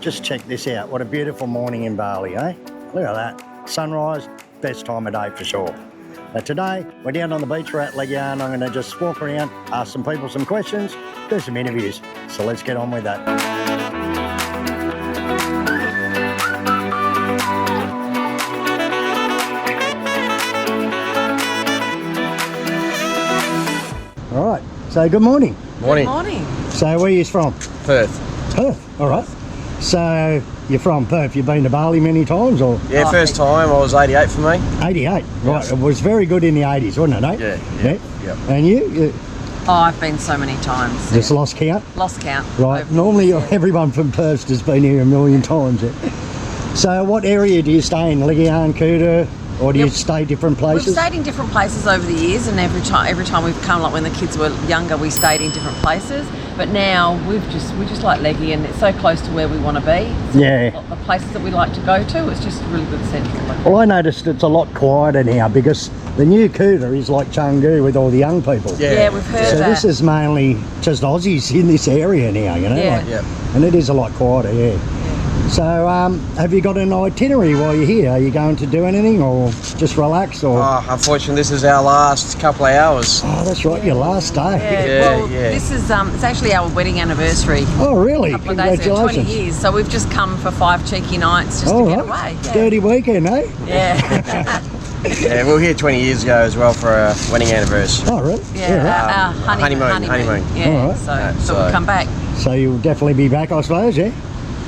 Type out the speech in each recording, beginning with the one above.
Just check this out. What a beautiful morning in Bali, eh? Look at that. Sunrise, best time of day for sure. But today, we're down on the beach, we're at Legian. I'm going to just walk around, ask some people some questions, do some interviews. So let's get on with that. All right, so good morning. Morning. Good morning. So where are you from? Perth. Perth, all right. So you're from Perth, you've been to Bali many times or? Yeah, first time. I was 88 for me. 88, right. Yes. It was very good in the 80s, wasn't it, eh? Yeah. And you? Oh, I've been so many times. Just lost count? Lost count. Right. Normally everyone from Perth has been here a million times. Yeah. So what area do you stay in? Legian, Kuta? Or do you stay different places? We've stayed in different places over the years, and every time we've come, like when the kids were younger, we stayed in different places. But now we just like Legian. It's so close to where we want to be. Yeah. The places that we like to go to. It's just really good central. Well, I noticed it's a lot quieter now because the new Kuta is like Canggu with all the young people. Yeah, we've heard so that. this is mainly just Aussies in this area now, you know. Yeah. And it is a lot quieter, yeah. So, have you got an itinerary while you're here? Are you going to do anything or just relax? Or? Oh, unfortunately, this is our last couple of hours. Oh, that's right, your last day. Well, this is it's actually our wedding anniversary. Oh, really? A couple of days ago, Congratulations. 20 years. So we've just come for 5 cheeky nights just to get away. Yeah. Dirty weekend, eh? Yeah. Yeah, we were here 20 years ago as well for our wedding anniversary. Oh, really? Yeah, our honeymoon. Yeah, All right. so we'll come back. So you'll definitely be back, I suppose, yeah?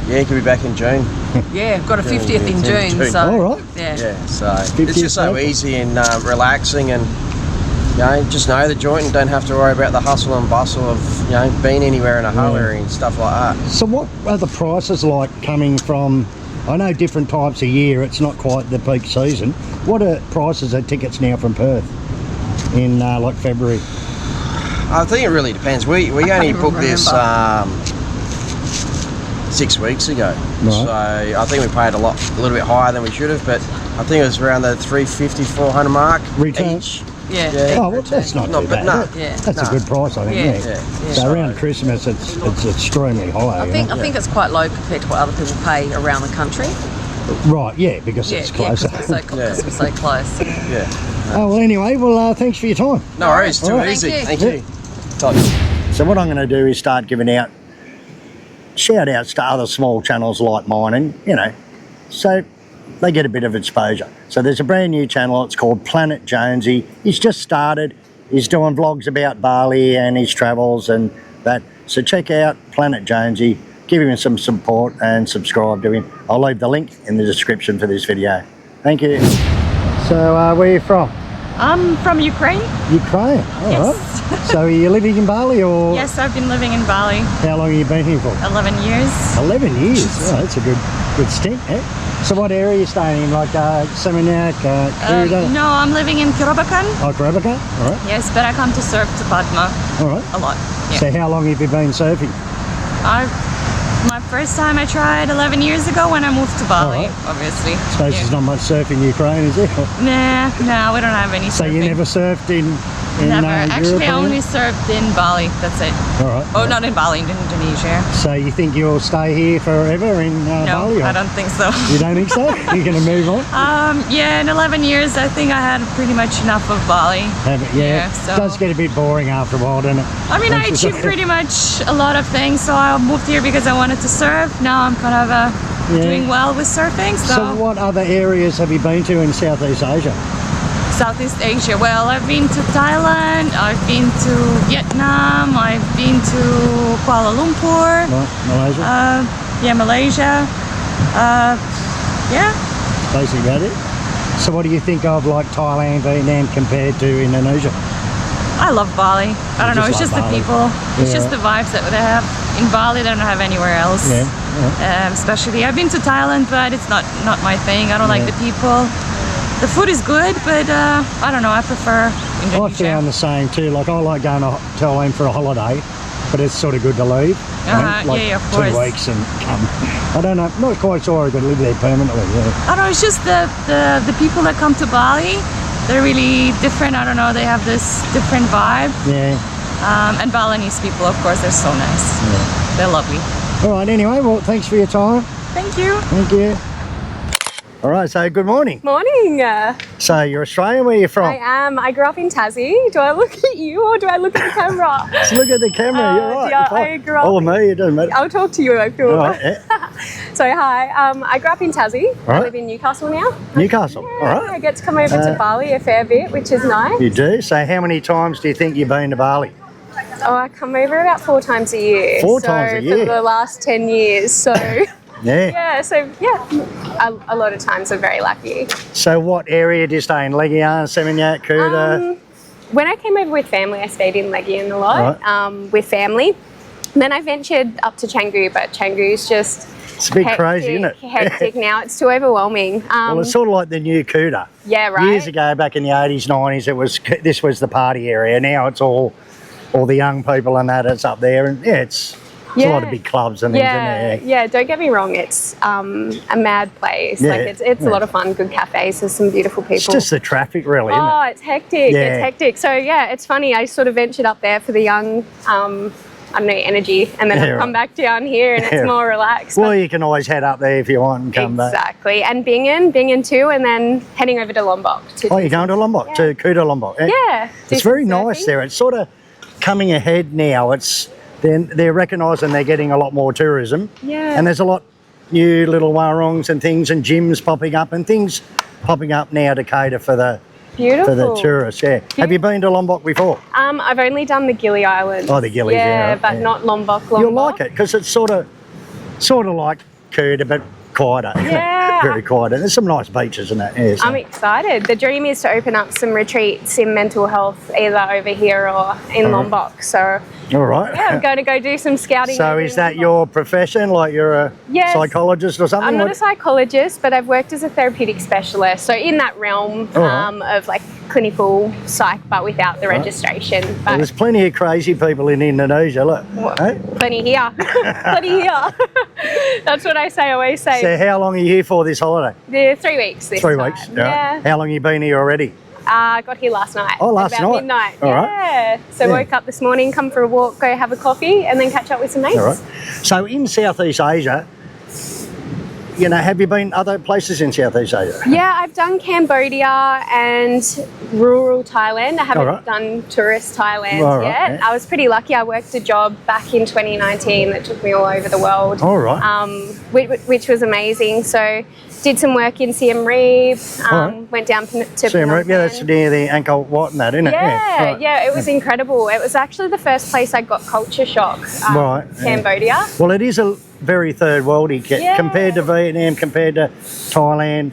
Yeah, you could be back in June. Yeah, we've got a 50th in June. So, all right. Yeah, so it's just so easy and relaxing, and just know the joint and don't have to worry about the hustle and bustle of being anywhere in a hurry and stuff like that. So what are the prices like coming from? I know different types of year. It's not quite the peak season. What are prices of tickets now from Perth in like February? I think it really depends. We only booked this 6 weeks ago, so I think we paid a little bit higher than we should have, but I think it was around the 350, 400 mark each. Yeah. Oh, well, that's not too bad. That's a good price, I think. Yeah. So around Christmas, it's extremely high. I think it's quite low compared to what other people pay around the country. Right. Yeah, because it's closer. Because we're so close. Yeah. Oh well. Anyway, well, thanks for your time. No worries. Too easy. Thank you. So what I'm going to do is start giving out shout outs to other small channels like mine, and so they get a bit of exposure. So there's a brand new channel, it's called Planet Jonesy. He's just started, he's doing vlogs about Bali and his travels and that. So check out Planet Jonesy, give him some support and subscribe to him. I'll leave the link in the description for this video. Thank you. So where are you from? I'm from Ukraine. Ukraine, all right. So are you living in Bali or? Yes, I've been living in Bali. How long have you been here for? 11 years. 11 years? Oh, that's a good stint, eh? So what area are you staying in, like Seminyak, Kuta? No, I'm living in Kirabakan. Oh, Kirabakan, all right. Yes, but I come to surf to Padma. All right. A lot, yeah. So how long have you been surfing? My first time I tried 11 years ago when I moved to Bali, obviously. I suppose there's not much surfing in Ukraine, is there? Nah, we don't have any surfing. So you never surfed in Never. Actually, I Europe, only surfed in Bali, that's it. All right. Oh, not in Bali, in Indonesia. So you think you'll stay here forever in Bali? No, I don't think so. You don't think so? You're going to move on? Yeah, in 11 years, I think I had pretty much enough of Bali. So it does get a bit boring after a while, doesn't it? I mean, I achieved pretty much a lot of things, so I moved here because I wanted to surf. Now I'm kind of doing well with surfing. So what other areas have you been to in Southeast Asia? Southeast Asia. Well, I've been to Thailand, I've been to Vietnam, I've been to Kuala Lumpur. Malaysia? Malaysia. Basically about it. So what do you think of like Thailand, Vietnam compared to Indonesia? I love Bali. I don't know, it's just the people. It's just the vibes that they have. In Bali, they don't have anywhere else. Especially, I've been to Thailand, but it's not my thing. I don't like the people. The food is good, but I don't know, I prefer Indonesia. I found the same too. Like I like going to Thailand for a holiday, but it's sort of good to leave. Like of course. 2 weeks and come. I don't know, not quite sure I could live there permanently. I don't know, it's just the people that come to Bali, they're really different. I don't know, they have this different vibe. And Balinese people, of course, they're so nice. They're lovely. All right, anyway, well, thanks for your time. Thank you. Thank you. All right, so good morning. Morning. So you're Australian, where are you from? I am. I grew up in Tassie. Do I look at you or do I look at the camera? Let's look at the camera, you're right. Yeah, You're fine. I grew up. Oh, me, it doesn't matter. I'll talk to you. I feel. All right, yeah. So hi. I grew up in Tassie. I right. live in Newcastle now. Newcastle, all I right. get to come over to Bali a fair bit, which is nice. You do? So how many times do you think you've been to Bali? Oh, I come over about 4 times a year. 4 times a year? For the last 10 years. So Yeah. yeah. So yeah, a lot of times I'm very lucky. So what area do you stay in? Legian, Seminyak, Kuta? When I came over with family, I stayed in Legian a lot with family. Then I ventured up to Canggu, but Canggu's just It's a bit crazy, isn't it? Hectic now. It's too overwhelming. Well, it's sort of like the new Kuta. Yeah, right. Years ago, back in the 80s, 90s, this was the party area. Now it's all the young people and that. It's up there, and yeah, it's a lot of big clubs and things in there. Yeah, don't get me wrong. It's a mad place. Yeah, Like it's a lot of fun. Good cafes. There's some beautiful people. It's just the traffic, really, isn't Oh, it? it's hectic. Yeah. It's hectic. So yeah, it's funny. I sort of ventured up there for the young, I don't know, energy, and then Yeah, I've come right. back down here, and Yeah. it's more relaxed. Well, you can always head up there if you want and come back. Exactly. And Bingen too, and then heading over to Lombok. Oh, you're going to Lombok, to Kuta Lombok? Yeah. do It's some very nice surfing. there. It's sort of coming ahead now. They're recognising they're getting a lot more tourism. Yeah. And there's a lot new little warongs and things and gyms popping up and things popping up now to cater for the Beautiful. tourists. Yeah. Have you been to Lombok before? I've only done the Gili Islands. Oh, the Gillies, yeah, right, but yeah. not Lombok. You'll like it because it's sort of like Kuta but quieter. Yeah. Very quiet. And there's some nice beaches and that. Yeah, so. I'm excited. The dream is to open up some retreats in mental health, either over here or in Lombok. So All right. yeah, I'm going to go do some scouting. So over is in that Lombok. your profession? Like you're a Yes. psychologist or something? I'm not What- a psychologist, but I've worked as a therapeutic specialist. So in that realm of like clinical psych, but without the registration. Well, But there's plenty of crazy people in Indonesia, look. Hey? plenty here. Plenty here. That's what I say, always say. So how long are you here for this holiday? The 3 weeks this 3 time. weeks. Yeah. How long have you been here already? I got here last night. Oh, last about night. midnight. All right. Yeah. So Yeah. woke up this morning, come for a walk, go have a coffee, and then catch up with some mates. All right. So in Southeast Asia, you know, have you been other places in Southeast Asia? Yeah, I've done Cambodia and rural Thailand. I haven't Alright. done tourist Thailand Alright, yet. yeah. I was pretty lucky. I worked a job back in 2019 that took me all over the world. All right. Which was amazing. So did some work in Siem Reap, Alright. went down to Siem Phnom Reap, yeah, that's Penh. near the Angkor Wat and that, isn't it? Yeah, right. yeah, it was incredible. It was actually the first place I got culture shock. Right, yeah. Cambodia. Well, it is a very third worldy Yeah. compared to Vietnam, compared to Thailand.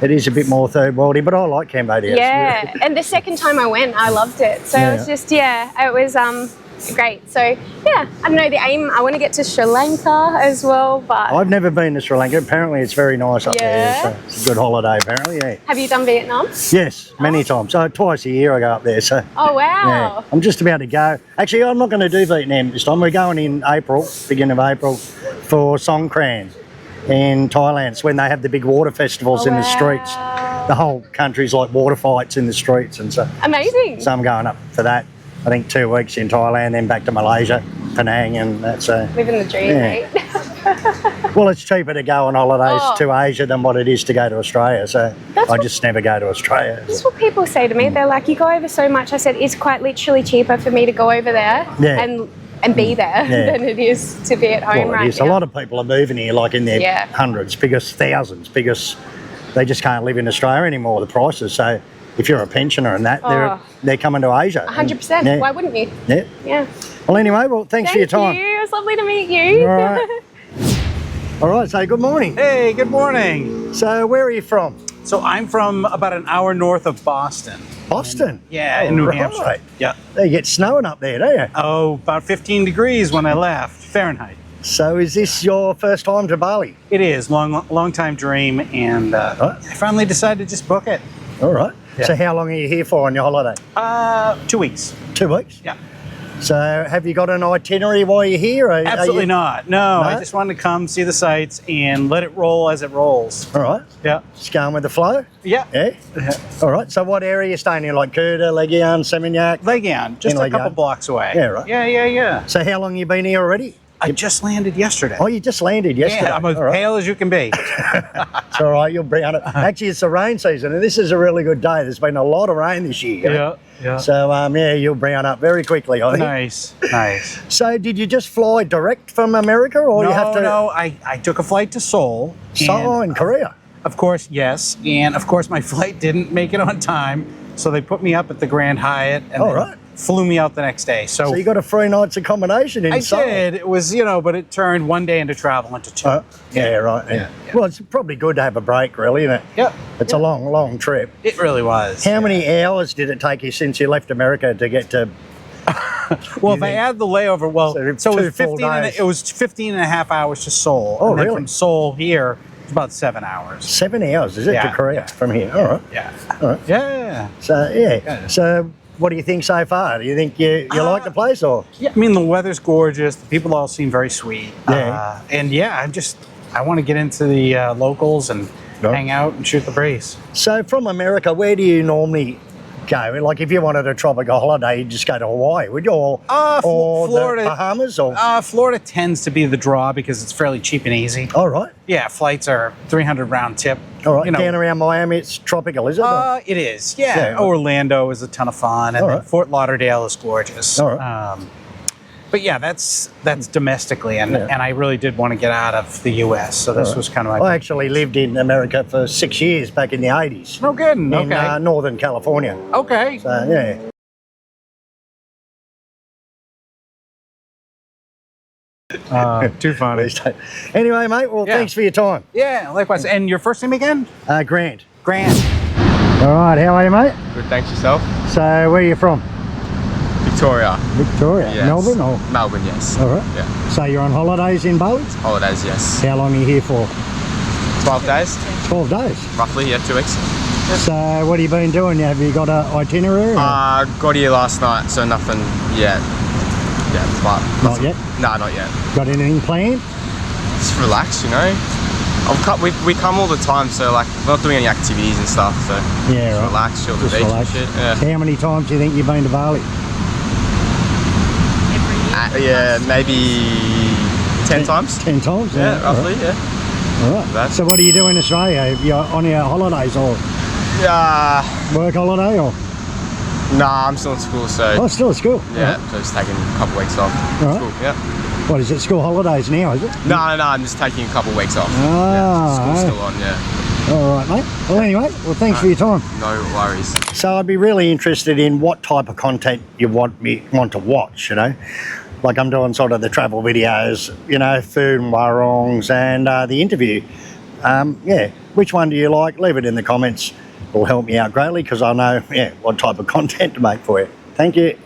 It is a bit more third worldy, but I like Cambodia. It's Yeah, really- and the second time I went, I loved it. So Yeah. it was just, it was great. So yeah, I don't know, the aim, I want to get to Sri Lanka as well, but I've never been to Sri Lanka. Apparently, it's very nice up there. Yeah. So it's a good holiday, apparently. Yeah. have you done Vietnam? Yes, many times. So twice a year I go up there. So Oh, yeah, wow. I'm just about to go. Actually, I'm not going to do Vietnam this time. We're going in April, beginning of April, for Songkran in Thailand. It's when they have the big water festivals in the streets. Wow. The whole country's like water fights in the streets, and so Amazing. I'm going up for that. I think 2 weeks in Thailand, then back to Malaysia, Penang, and that's Living the dream, Yeah. mate. well, it's cheaper to go on holidays Oh. to Asia than what it is to go to Australia. So That's I what- just never go to Australia. That's what people say to me. They're like, you go over so much. I said, it's quite literally cheaper for me to go over there Yeah. and be there Yeah. than it is to be at home Well, right it is. now. A lot of people are moving here, like in their Yeah. hundreds, thousands, because they just can't live in Australia anymore. The prices. So if you're a pensioner and that, they're coming to Asia. 100%. Yeah. Why wouldn't you? Yeah. Yeah. Well, anyway, well, thanks for your time. Thank you. It was lovely to meet you. All right. All right. So good morning. Hey, good morning. So where are you from? So I'm from about an hour north of Boston. Boston. Yeah, in New Right. Hampshire. Yeah. You get snowing up there, don't you? Oh, about 15 degrees when I left, Fahrenheit. So is this your first time to Bali? It is, long time dream, and I finally decided to just book it. All right. Yeah. So how long are you here for on your holiday? 2 weeks. 2 weeks? Yeah. So have you got an itinerary while you're here? Or Absolutely not. No, I No? just wanted to come see the sights and let it roll as it rolls. All right. Yeah. Just going with the flow? Yeah. Yeah? All right. So what area are you staying in? Like Kuta, Legian, Seminyak? Legian, just In a couple Legian. blocks away. Yeah, right. Yeah. So how long you been here already? I just landed yesterday. Oh, you just landed yesterday. Yeah, I'm as All right. pale as you can be. It's all right, you'll brown it. Actually, it's the rain season, and this is a really good day. There's been a lot of rain this year. You know? Yeah. So, yeah, you'll brown up very quickly, I think. Nice. So, did you just fly direct from America, or you have to? No, I took a flight to Seoul. Seoul in Korea. Of course, yes. And of course, my flight didn't make it on time. So they put me up at the Grand Hyatt and then flew me out the next day. So you got a 3 nights accommodation in Seoul? I did. It was, you know, but it turned 1 day into travel into 2. Yeah, right. Yeah. Well, it's probably good to have a break, really, isn't it? Yep. It's a long trip. It really was. How many hours did it take you since you left America to get to? Well, if I add the layover, so it was 15 and a half hours to Seoul. Oh, and then really? from Seoul here, it's about 7 hours. 7 hours, is it, to Korea from here? All right. Yeah. All right. Yeah. So, yeah. So, what do you think so far? Do you think you like the place, or? Yeah, I mean, the weather's gorgeous. The people all seem very sweet. Yeah. And yeah, I want to get into the locals and hang out and shoot the breeze. So, from America, where do you normally go? Like, if you wanted a tropical holiday, you'd just go to Hawaii, would you? Or Florida, the Bahamas? Or? Florida tends to be the draw because it's fairly cheap and easy. All right. Yeah, flights are 300 round trip. All right. You know, down around Miami, it's tropical, is it? it is. Yeah. Orlando is a ton of fun, and then Fort Lauderdale is gorgeous. All right. But yeah, that's domestically, and I really did want to get out of the U.S. So this was kind of my. I actually lived in America for 6 years back in the 80s. No good. In Northern California. Okay. So, yeah. Too funny. Anyway, mate, well, thanks for your time. Yeah, likewise. And your first name again? Grant. Grant. All right, how are you, mate? Good, thanks yourself. So, where are you from? Victoria. Victoria? Yes. Melbourne or? Melbourne, yes. All right. Yeah. So, you're on holidays in Bali? Holidays, yes. How long are you here for? 12 days. 12 days? Roughly, yeah, 2 weeks. So, what have you been doing? Have you got an itinerary? Got here last night, so nothing yet. Yeah, but Not yet? No, not yet. Got anything planned? Just relax, you know. We come all the time, so like we're not doing any activities and stuff. So Yeah, just right. relax, chill the Just beach relax. and shit. Yeah. How many times do you think you've been to Bali? Yeah, maybe 10 times. 10 times? Yeah, roughly. All right. Yeah. All right. So what do you do in Australia? You're on your holidays or work holiday or? Nah, I'm still in school, so. Oh, still at school? Yeah, All right. so just taking a couple of weeks off. All right. School, yeah. What is it, school holidays now, is it? No, I'm just taking a couple of weeks off. Ah, School's still on, yeah. All right, mate. Well, anyway, thanks for your time. No worries. So I'd be really interested in what type of content you want to watch, you know? Like I'm doing sort of the travel videos, you know, food and warongs and the interview. Yeah, which one do you like? Leave it in the comments. It will help me out greatly because I know, what type of content to make for you. Thank you.